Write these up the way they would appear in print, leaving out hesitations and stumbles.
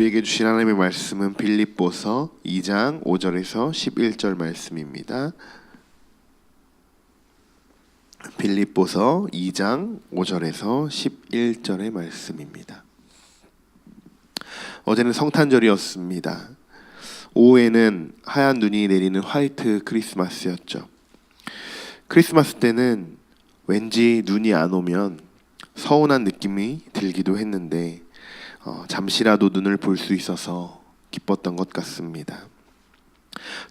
우리에게 주신 하나님의 말씀은 빌립보서 2장 5절에서 11절 말씀입니다. 빌립보서 2장 5절에서 11절의 말씀입니다. 어제는 성탄절이었습니다. 오후에는 하얀 눈이 내리는 화이트 크리스마스였죠. 크리스마스 때는 왠지 눈이 안 오면 서운한 느낌이 들기도 했는데 잠시라도 눈을 볼 수 있어서 기뻤던 것 같습니다.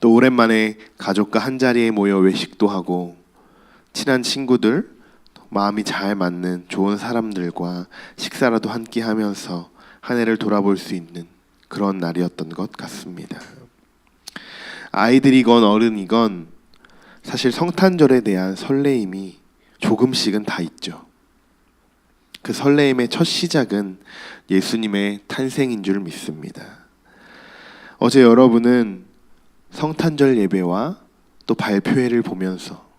또 오랜만에 가족과 한자리에 모여 외식도 하고 친한 친구들, 마음이 잘 맞는 좋은 사람들과 식사라도 함께 하면서 한 해를 돌아볼 수 있는 그런 날이었던 것 같습니다. 아이들이건 어른이건 사실 성탄절에 대한 설레임이 조금씩은 다 있죠. 그 설레임의 첫 시작은 예수님의 탄생인 줄 믿습니다. 어제 여러분은 성탄절 예배와 또 발표회를 보면서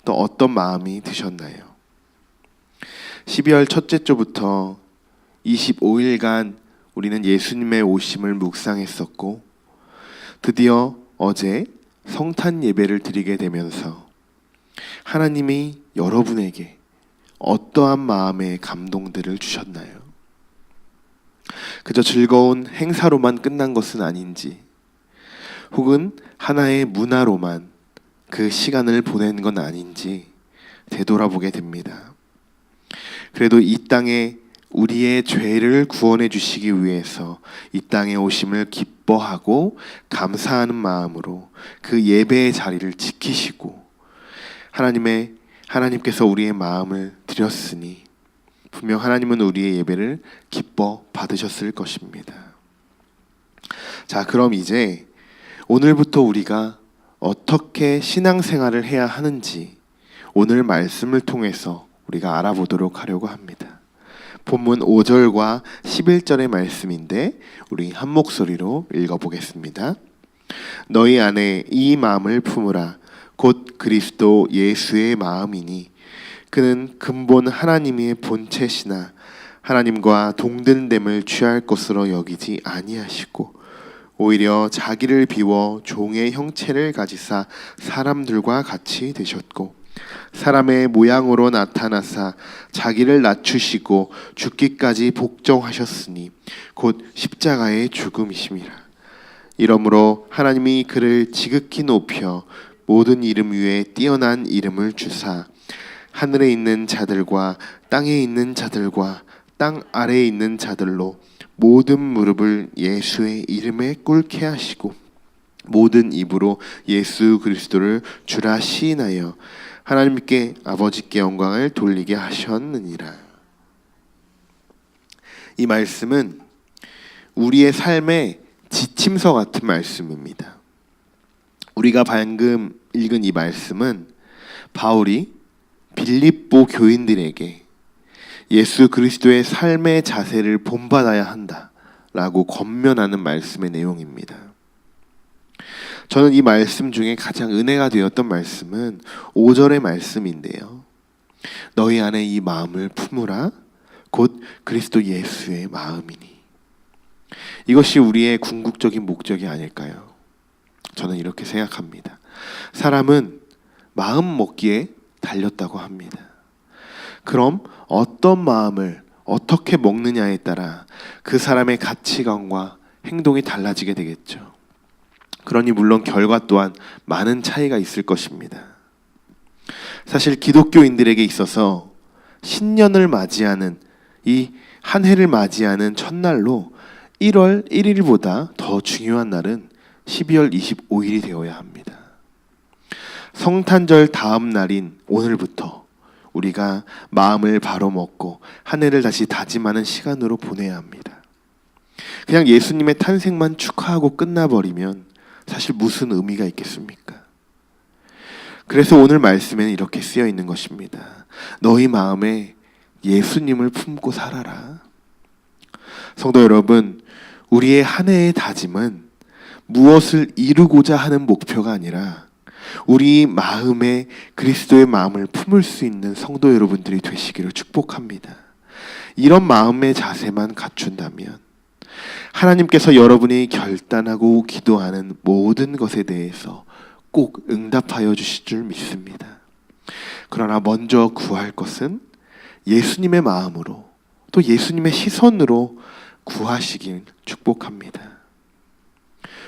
또 어떤 마음이 드셨나요? 12월 첫째 주부터 25일간 우리는 예수님의 오심을 묵상했었고 드디어 어제 성탄 예배를 드리게 되면서 하나님이 여러분에게 어떠한 마음의 감동들을 주셨나요? 그저 즐거운 행사로만 끝난 것은 아닌지, 혹은 하나의 문화로만 그 시간을 보낸 건 아닌지 되돌아보게 됩니다. 그래도 이 땅에 우리의 죄를 구원해 주시기 위해서 이 땅에 오심을 기뻐하고 감사하는 마음으로 그 예배의 자리를 지키시고 하나님께서 우리의 마음을 드렸으니 분명 하나님은 우리의 예배를 기뻐 받으셨을 것입니다. 자, 그럼 이제 오늘부터 우리가 어떻게 신앙생활을 해야 하는지 오늘 말씀을 통해서 우리가 알아보도록 하려고 합니다. 본문 5절과 11절의 말씀인데 우리 한 목소리로 읽어보겠습니다. 너희 안에 이 마음을 품으라. 곧 그리스도 예수의 마음이니 그는 근본 하나님의 본체시나 하나님과 동등됨을 취할 것으로 여기지 아니하시고 오히려 자기를 비워 종의 형체를 가지사 사람들과 같이 되셨고 사람의 모양으로 나타나사 자기를 낮추시고 죽기까지 복종하셨으니 곧 십자가의 죽음이심이라. 이러므로 하나님이 그를 지극히 높여 모든 이름 위에 뛰어난 이름을 주사 하늘에 있는 자들과 땅에 있는 자들과 땅 아래에 있는 자들로 모든 무릎을 예수의 이름에 꿇게 하시고 모든 입으로 예수 그리스도를 주라 시인하여 하나님께 아버지께 영광을 돌리게 하셨느니라. 이 말씀은 우리의 삶의 지침서 같은 말씀입니다. 우리가 방금 읽은 이 말씀은 바울이 빌립보 교인들에게 예수 그리스도의 삶의 자세를 본받아야 한다라고 권면하는 말씀의 내용입니다. 저는 이 말씀 중에 가장 은혜가 되었던 말씀은 5절의 말씀인데요. 너희 안에 이 마음을 품으라. 곧 그리스도 예수의 마음이니. 이것이 우리의 궁극적인 목적이 아닐까요? 저는 이렇게 생각합니다. 사람은 마음 먹기에 달렸다고 합니다. 그럼 어떤 마음을 어떻게 먹느냐에 따라 그 사람의 가치관과 행동이 달라지게 되겠죠. 그러니 물론 결과 또한 많은 차이가 있을 것입니다. 사실 기독교인들에게 있어서 신년을 맞이하는 이 한 해를 맞이하는 첫날로 1월 1일보다 더 중요한 날은 12월 25일이 되어야 합니다. 성탄절 다음 날인 오늘부터 우리가 마음을 바로 먹고 한 해를 다시 다짐하는 시간으로 보내야 합니다. 그냥 예수님의 탄생만 축하하고 끝나버리면 사실 무슨 의미가 있겠습니까? 그래서 오늘 말씀에는 이렇게 쓰여 있는 것입니다. 너희 마음에 예수님을 품고 살아라. 성도 여러분, 우리의 한 해의 다짐은 무엇을 이루고자 하는 목표가 아니라 우리 마음에 그리스도의 마음을 품을 수 있는 성도 여러분들이 되시기를 축복합니다. 이런 마음의 자세만 갖춘다면 하나님께서 여러분이 결단하고 기도하는 모든 것에 대해서 꼭 응답하여 주실 줄 믿습니다. 그러나 먼저 구할 것은 예수님의 마음으로, 또 예수님의 시선으로 구하시길 축복합니다.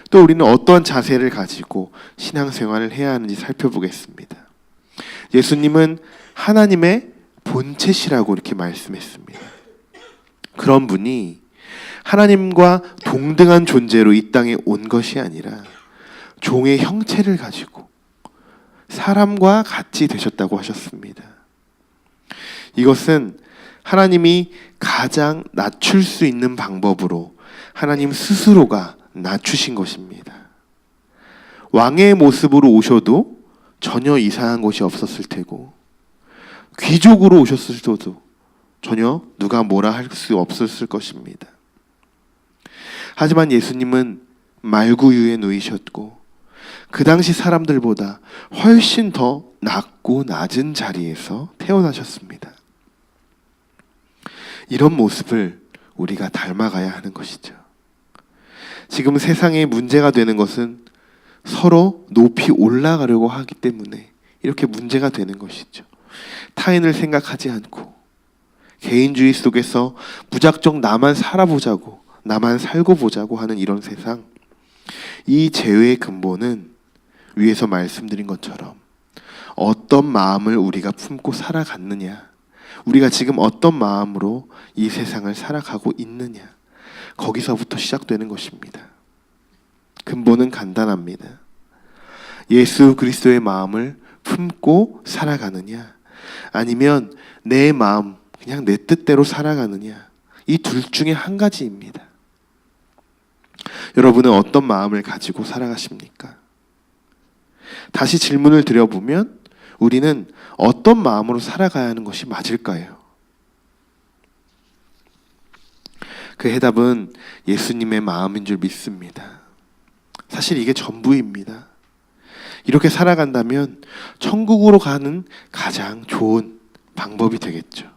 또 우리는 어떠한 자세를 가지고 신앙생활을 해야 하는지 살펴보겠습니다. 예수님은 하나님의 본체시라고 이렇게 말씀했습니다. 그런 분이 하나님과 동등한 존재로 이 땅에 온 것이 아니라 종의 형체를 가지고 사람과 같이 되셨다고 하셨습니다. 이것은 하나님이 가장 낮출 수 있는 방법으로 하나님 스스로가 낮추신 것입니다. 왕의 모습으로 오셔도 전혀 이상한 것이 없었을 테고, 귀족으로 오셨을 때도 전혀 누가 뭐라 할 수 없었을 것입니다. 하지만 예수님은 말구유에 누이셨고 그 당시 사람들보다 훨씬 더 낮고 낮은 자리에서 태어나셨습니다. 이런 모습을 우리가 닮아가야 하는 것이죠. 지금 세상에 문제가 되는 것은 서로 높이 올라가려고 하기 때문에 이렇게 문제가 되는 것이죠. 타인을 생각하지 않고 개인주의 속에서 무작정 나만 살아보자고, 나만 살고 보자고 하는 이런 세상, 이 죄의 근본은 위에서 말씀드린 것처럼 어떤 마음을 우리가 품고 살아갔느냐, 우리가 지금 어떤 마음으로 이 세상을 살아가고 있느냐, 거기서부터 시작되는 것입니다. 근본은 간단합니다. 예수 그리스도의 마음을 품고 살아가느냐, 아니면 내 마음 그냥 내 뜻대로 살아가느냐, 이 둘 중에 한 가지입니다. 여러분은 어떤 마음을 가지고 살아가십니까? 다시 질문을 드려보면 우리는 어떤 마음으로 살아가야 하는 것이 맞을까요? 그 해답은 예수님의 마음인 줄 믿습니다. 사실 이게 전부입니다. 이렇게 살아간다면 천국으로 가는 가장 좋은 방법이 되겠죠.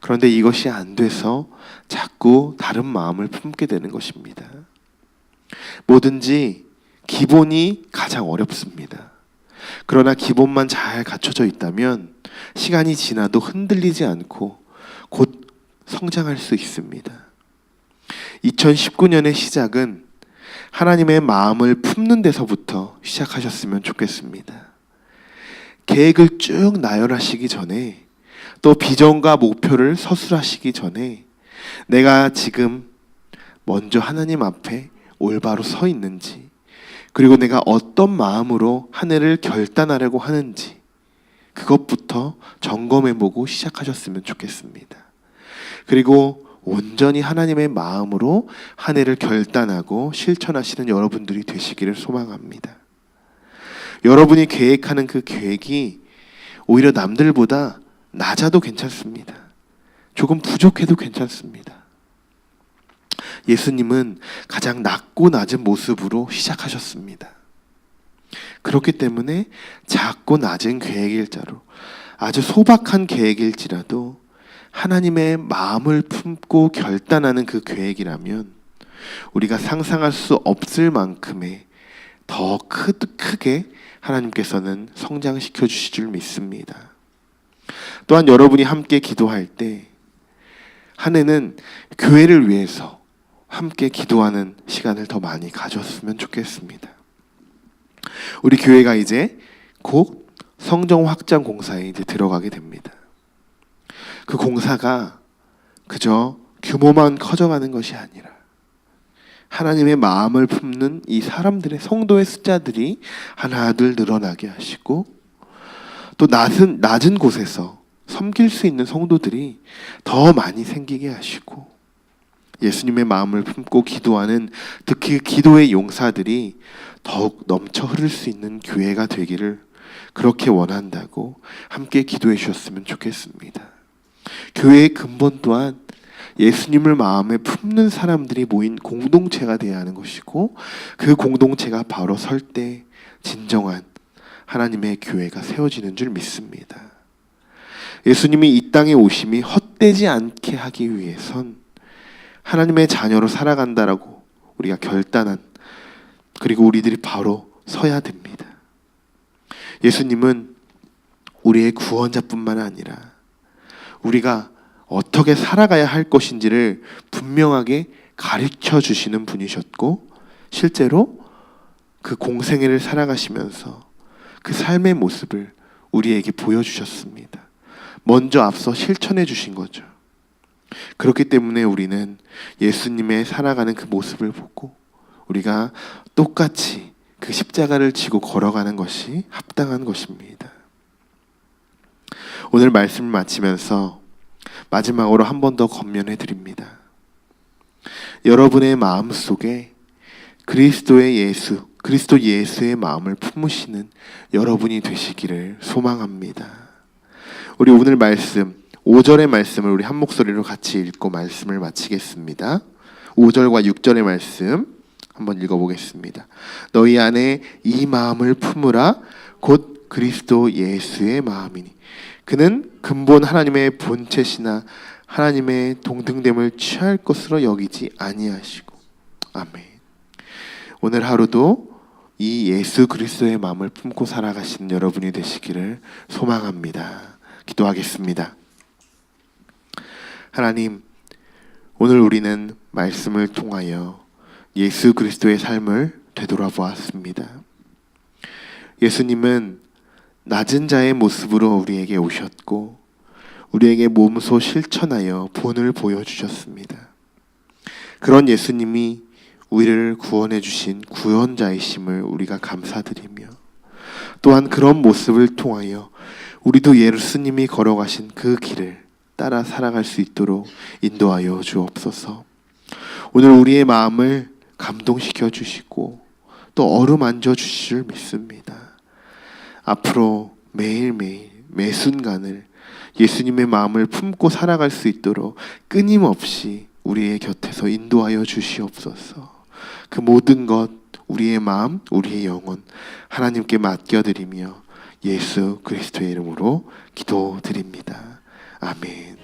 그런데 이것이 안 돼서 자꾸 다른 마음을 품게 되는 것입니다. 뭐든지 기본이 가장 어렵습니다. 그러나 기본만 잘 갖춰져 있다면 시간이 지나도 흔들리지 않고 곧 성장할 수 있습니다. 2019년의 시작은 하나님의 마음을 품는 데서부터 시작하셨으면 좋겠습니다. 계획을 쭉 나열하시기 전에, 또 비전과 목표를 서술하시기 전에 내가 지금 먼저 하나님 앞에 올바로 서 있는지, 그리고 내가 어떤 마음으로 한 해를 결단하려고 하는지, 그것부터 점검해보고 시작하셨으면 좋겠습니다. 그리고 온전히 하나님의 마음으로 한 해를 결단하고 실천하시는 여러분들이 되시기를 소망합니다. 여러분이 계획하는 그 계획이 오히려 남들보다 낮아도 괜찮습니다. 조금 부족해도 괜찮습니다. 예수님은 가장 낮고 낮은 모습으로 시작하셨습니다. 그렇기 때문에 작고 낮은 계획일자로, 아주 소박한 계획일지라도 하나님의 마음을 품고 결단하는 그 계획이라면 우리가 상상할 수 없을 만큼의 더 크게 하나님께서는 성장시켜 주실 줄 믿습니다. 또한 여러분이 함께 기도할 때 한 해는 교회를 위해서 함께 기도하는 시간을 더 많이 가졌으면 좋겠습니다. 우리 교회가 이제 곧 성정 확장 공사에 이제 들어가게 됩니다. 그 공사가 그저 규모만 커져가는 것이 아니라 하나님의 마음을 품는 이 사람들의, 성도의 숫자들이 하나둘 늘어나게 하시고, 또 낮은 곳에서 섬길 수 있는 성도들이 더 많이 생기게 하시고, 예수님의 마음을 품고 기도하는 특히 기도의 용사들이 더욱 넘쳐 흐를 수 있는 교회가 되기를 그렇게 원한다고 함께 기도해 주셨으면 좋겠습니다. 교회의 근본 또한 예수님을 마음에 품는 사람들이 모인 공동체가 되어야 하는 것이고, 그 공동체가 바로 설 때 진정한 하나님의 교회가 세워지는 줄 믿습니다. 예수님이 이 땅에 오심이 헛되지 않게 하기 위해선 하나님의 자녀로 살아간다라고 우리가 결단한, 그리고 우리들이 바로 서야 됩니다. 예수님은 우리의 구원자뿐만 아니라 우리가 어떻게 살아가야 할 것인지를 분명하게 가르쳐 주시는 분이셨고, 실제로 그 공생애를 살아가시면서 그 삶의 모습을 우리에게 보여주셨습니다. 먼저 앞서 실천해 주신 거죠. 그렇기 때문에 우리는 예수님의 살아가는 그 모습을 보고 우리가 똑같이 그 십자가를 지고 걸어가는 것이 합당한 것입니다. 오늘 말씀을 마치면서 마지막으로 한 번 더 권면해 드립니다. 여러분의 마음 속에 그리스도 예수의 마음을 품으시는 여러분이 되시기를 소망합니다. 우리 오늘 말씀 5절의 말씀을 우리 한 목소리로 같이 읽고 말씀을 마치겠습니다. 5절과 6절의 말씀 한번 읽어보겠습니다. 너희 안에 이 마음을 품으라. 곧 그리스도 예수의 마음이니 그는 근본 하나님의 본체시나 하나님의 동등됨을 취할 것으로 여기지 아니하시고. 아멘. 오늘 하루도 이 예수 그리스도의 마음을 품고 살아가시는 여러분이 되시기를 소망합니다. 기도하겠습니다. 하나님, 오늘 우리는 말씀을 통하여 예수 그리스도의 삶을 되돌아보았습니다. 예수님은 낮은 자의 모습으로 우리에게 오셨고 우리에게 몸소 실천하여 본을 보여주셨습니다. 그런 예수님이 우리를 구원해 주신 구원자이심을 우리가 감사드리며, 또한 그런 모습을 통하여 우리도 예수님이 걸어가신 그 길을 따라 살아갈 수 있도록 인도하여 주옵소서. 오늘 우리의 마음을 감동시켜 주시고 또 어루만져 주실 줄 믿습니다. 앞으로 매일매일 매 순간을 예수님의 마음을 품고 살아갈 수 있도록 끊임없이 우리의 곁에서 인도하여 주시옵소서. 그 모든 것, 우리의 마음, 우리의 영혼 하나님께 맡겨드리며 예수 그리스도의 이름으로 기도드립니다. 아멘.